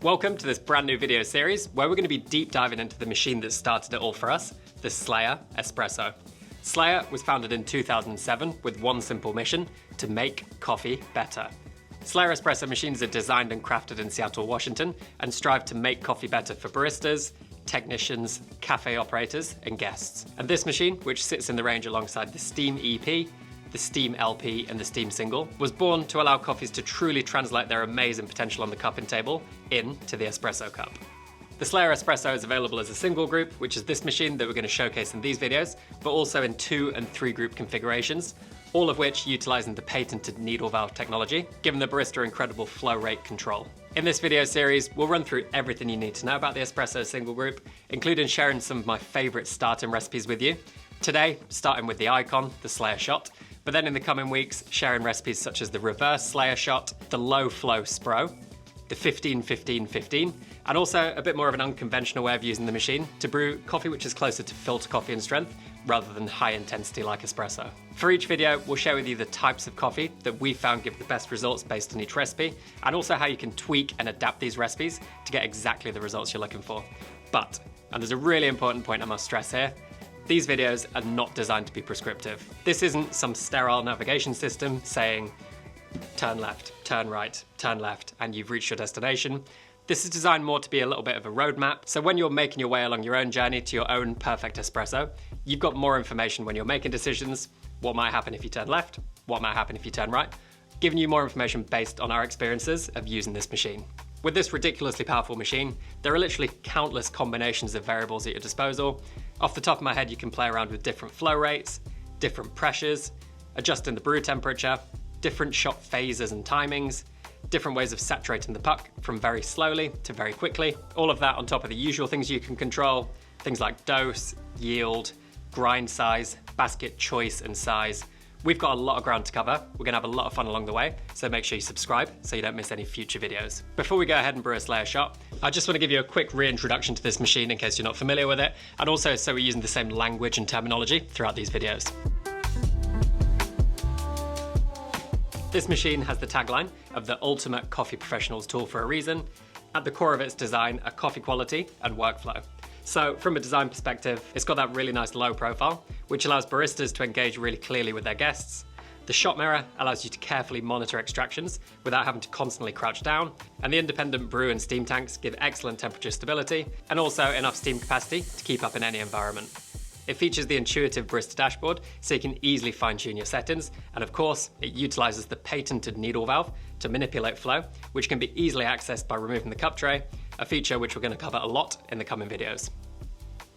Welcome to this brand new video series where we're going to be deep diving into the machine that started it all for us, the SLAYER Espresso. SLAYER was founded in 2007 with one simple mission: to make coffee better. SLAYER Espresso machines are designed and crafted in Seattle, Washington, and strive to make coffee better for baristas, technicians, cafe operators, and guests. And this machine, which sits in the range alongside the Steam EP, the Steam LP, and the Steam Single, was born to allow coffees to truly translate their amazing potential on the cupping table into the espresso cup. The SLAYER Espresso is available as a single group, which is this machine that we're going to showcase in these videos, but also in 2 and 3 group configurations, all of which utilizing the patented needle valve technology, giving the barista incredible flow rate control. In this video series, we'll run through everything you need to know about the Espresso Single Group, including sharing some of my favorite starting recipes with you. Today, starting with the icon, the SLAYER shot, but then in the coming weeks, sharing recipes such as the reverse SLAYER shot, the low flow Spro, the 15-15-15, and also a bit more of an unconventional way of using the machine to brew coffee which is closer to filter coffee in strength rather than high intensity like espresso. For each video, we'll share with you the types of coffee that we found give the best results based on each recipe, and also how you can tweak and adapt these recipes to get exactly the results you're looking for. But, and there's a really important point I must stress here, these videos are not designed to be prescriptive. This isn't some sterile navigation system saying, turn left, turn right, turn left, and you've reached your destination. This is designed more to be a little bit of a roadmap, so when you're making your way along your own journey to your own perfect espresso, you've got more information when you're making decisions, what might happen if you turn left, what might happen if you turn right, giving you more information based on our experiences of using this machine. With this ridiculously powerful machine, there are literally countless combinations of variables at your disposal. Off the top of my head, you can play around with different flow rates, different pressures, adjusting the brew temperature, different shot phases and timings, different ways of saturating the puck from very slowly to very quickly. All of that on top of the usual things you can control, things like dose, yield, grind size, basket choice and size. We've got a lot of ground to cover. We're gonna have a lot of fun along the way, so make sure you subscribe so you don't miss any future videos. Before we go ahead and brew a SLAYER shot, I just want to give you a quick reintroduction to this machine in case you're not familiar with it, and also so we're using the same language and terminology throughout these videos. This machine has the tagline of the ultimate coffee professional's tool for a reason. At the core of its design are coffee quality and workflow. So from a design perspective, it's got that really nice low profile, which allows baristas to engage really clearly with their guests. The shot mirror allows you to carefully monitor extractions without having to constantly crouch down. And the independent brew and steam tanks give excellent temperature stability and also enough steam capacity to keep up in any environment. It features the intuitive barista dashboard so you can easily fine-tune your settings, and of course, it utilizes the patented needle valve to manipulate flow, which can be easily accessed by removing the cup tray, a feature which we're going to cover a lot in the coming videos.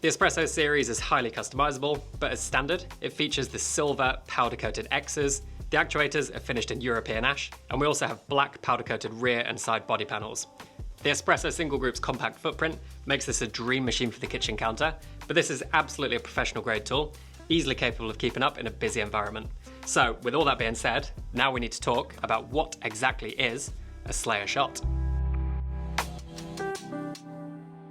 The Espresso series is highly customizable, but as standard, it features the silver powder-coated X's, the actuators are finished in European ash, and we also have black powder-coated rear and side body panels. The Espresso Single Group's compact footprint makes this a dream machine for the kitchen counter, but this is absolutely a professional grade tool, easily capable of keeping up in a busy environment. So with all that being said, now we need to talk about what exactly is a SLAYER shot.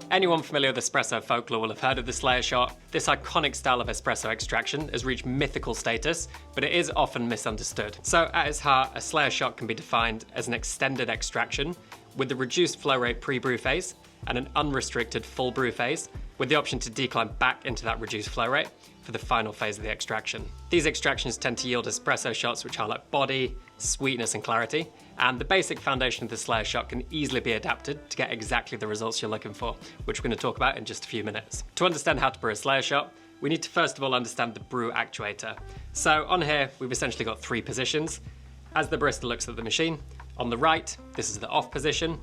Anyone familiar with espresso folklore will have heard of the SLAYER shot. This iconic style of espresso extraction has reached mythical status, but it is often misunderstood. So at its heart, a SLAYER shot can be defined as an extended extraction with the reduced flow rate pre-brew phase and an unrestricted full brew phase, with the option to decline back into that reduced flow rate for the final phase of the extraction. These extractions tend to yield espresso shots which highlight body, sweetness and clarity, and the basic foundation of the SLAYER shot can easily be adapted to get exactly the results you're looking for, which we're going to talk about in just a few minutes. To understand how to brew a SLAYER shot, we need to first of all understand the brew actuator. So on here, we've essentially got 3 positions. As the barista looks at the machine, on the right, this is the off position.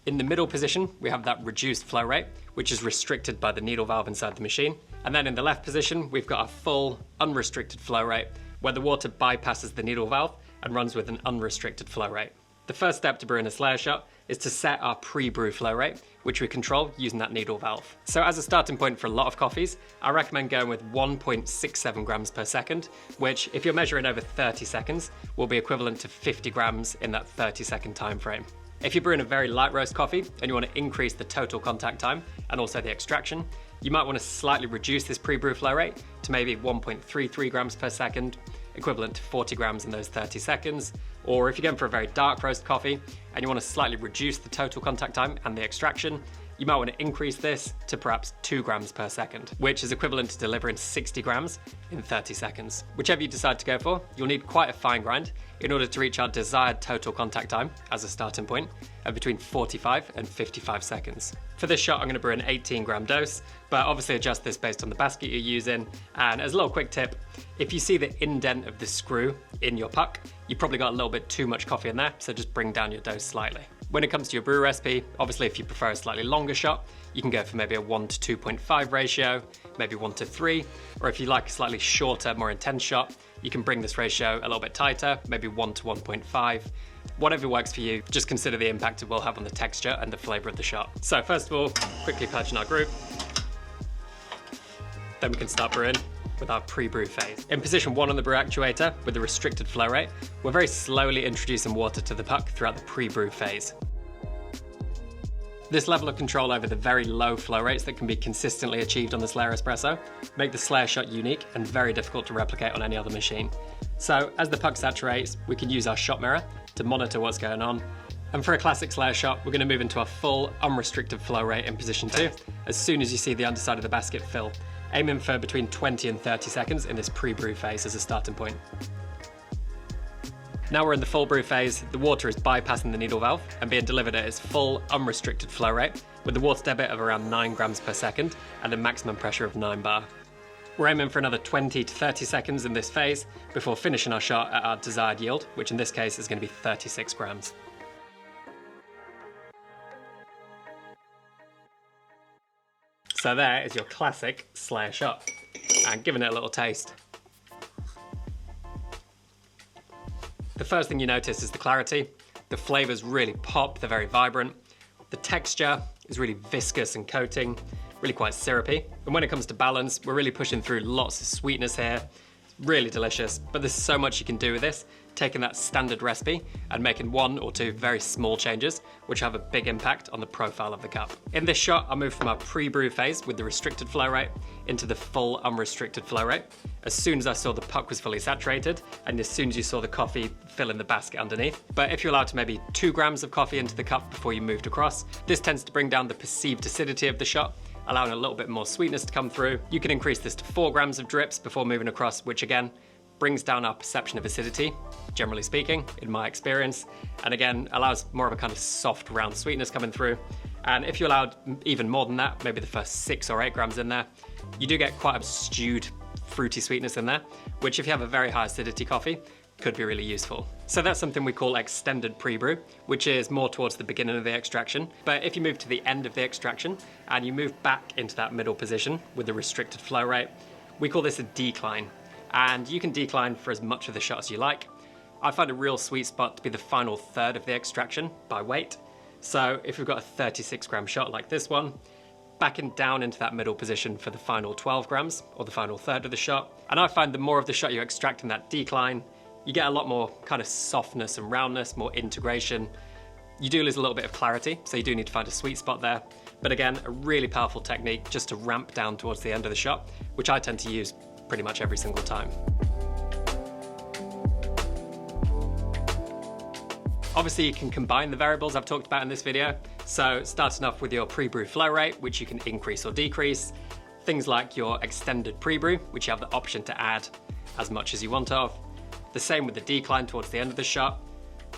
In the middle position, we have that reduced flow rate, which is restricted by the needle valve inside the machine. And then in the left position, we've got a full, unrestricted flow rate, where the water bypasses the needle valve and runs with an unrestricted flow rate. The first step to brewing a SLAYER shot is to set our pre-brew flow rate, which we control using that needle valve. So as a starting point for a lot of coffees, I recommend going with 1.67 grams per second, which if you're measuring over 30 seconds, will be equivalent to 50 grams in that 30-second time frame. If you're brewing a very light roast coffee and you want to increase the total contact time and also the extraction, you might want to slightly reduce this pre-brew flow rate to maybe 1.33 grams per second, equivalent to 40 grams in those 30 seconds, Or if you're going for a very dark roast coffee and you want to slightly reduce the total contact time and the extraction, you might want to increase this to perhaps 2 grams per second, which is equivalent to delivering 60 grams in 30 seconds. Whichever you decide to go for, you'll need quite a fine grind in order to reach our desired total contact time as a starting point of between 45 and 55 seconds. For this shot, I'm going to brew an 18-gram dose, but obviously adjust this based on the basket you're using. And as a little quick tip, if you see the indent of the screw in your puck, you probably got a little bit too much coffee in there, so just bring down your dose slightly. When it comes to your brew recipe, obviously if you prefer a slightly longer shot, you can go for maybe a 1 to 2.5 ratio, maybe 1 to 3, or if you like a slightly shorter, more intense shot, you can bring this ratio a little bit tighter, maybe 1 to 1.5. Whatever works for you, just consider the impact it will have on the texture and the flavor of the shot. So first of all, quickly purging our group. Then we can start brewing with our pre-brew phase. In position 1 on the brew actuator, with the restricted flow rate, we're very slowly introducing water to the puck throughout the pre-brew phase. This level of control over the very low flow rates that can be consistently achieved on the SLAYER Espresso make the SLAYER shot unique and very difficult to replicate on any other machine. So as the puck saturates, we can use our shot mirror to monitor what's going on. And for a classic SLAYER shot, we're going to move into our full unrestricted flow rate in position 2 as soon as you see the underside of the basket fill, aiming for between 20 and 30 seconds in this pre-brew phase as a starting point. Now we're in the full brew phase, the water is bypassing the needle valve and being delivered at its full unrestricted flow rate with the water debit of around 9 grams per second and a maximum pressure of 9 bar. We're aiming for another 20 to 30 seconds in this phase before finishing our shot at our desired yield, which in this case is going to be 36 grams. So there is your classic SLAYER shot, and giving it a little taste. The first thing you notice is the clarity. The flavors really pop, they're very vibrant. The texture is really viscous and coating, really quite syrupy. And when it comes to balance, we're really pushing through lots of sweetness here. Really delicious, but there's so much you can do with this, taking that standard recipe and making 1 or 2 very small changes, which have a big impact on the profile of the cup. In this shot, I moved from our pre-brew phase with the restricted flow rate into the full unrestricted flow rate. As soon as I saw the puck was fully saturated, and as soon as you saw the coffee fill in the basket underneath. But if you're allowed to maybe 2 grams of coffee into the cup before you moved across, this tends to bring down the perceived acidity of the shot, allowing a little bit more sweetness to come through. You can increase this to 4 grams of drips before moving across, which again, brings down our perception of acidity, generally speaking, in my experience, and again, allows more of a kind of soft, round sweetness coming through. And if you allowed even more than that, maybe the first 6 or 8 grams in there, you do get quite a stewed, fruity sweetness in there, which if you have a very high acidity coffee, could be really useful. So that's something we call extended pre-brew, which is more towards the beginning of the extraction. But if you move to the end of the extraction and you move back into that middle position with the restricted flow rate, we call this a decline. And you can decline for as much of the shot as you like. I find a real sweet spot to be the final third of the extraction by weight. So if we've got a 36 gram shot like this one, backing down into that middle position for the final 12 grams or the final third of the shot. And I find the more of the shot you extract in that decline, you get a lot more kind of softness and roundness, more integration. You do lose a little bit of clarity, so you do need to find a sweet spot there. But again, a really powerful technique just to ramp down towards the end of the shot, which I tend to use pretty much every single time. Obviously, you can combine the variables I've talked about in this video. So starting off with your pre-brew flow rate, which you can increase or decrease. Things like your extended pre-brew, which you have the option to add as much as you want of. The same with the decline towards the end of the shot.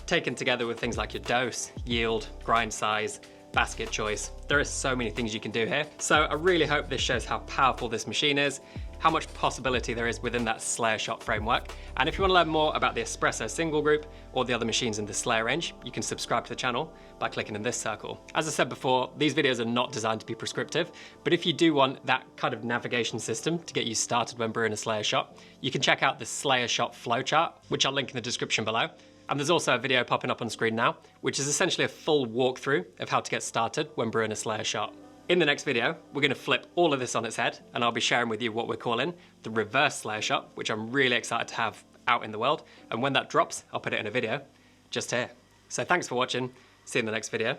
Taken together with things like your dose, yield, grind size, basket choice. There are so many things you can do here. So I really hope this shows how powerful this machine is, how much possibility there is within that SLAYER shot framework. And if you want to learn more about the Espresso Single Group or the other machines in the SLAYER range, you can subscribe to the channel by clicking in this circle. As I said before, these videos are not designed to be prescriptive, but if you do want that kind of navigation system to get you started when brewing a SLAYER shot, you can check out the SLAYER shot flowchart, which I'll link in the description below. And there's also a video popping up on screen now, which is essentially a full walkthrough of how to get started when brewing a SLAYER shot. In the next video, we're going to flip all of this on its head, and I'll be sharing with you what we're calling the reverse SLAYER shot, which I'm really excited to have out in the world. And when that drops, I'll put it in a video just here. So thanks for watching, see you in the next video,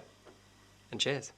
and cheers.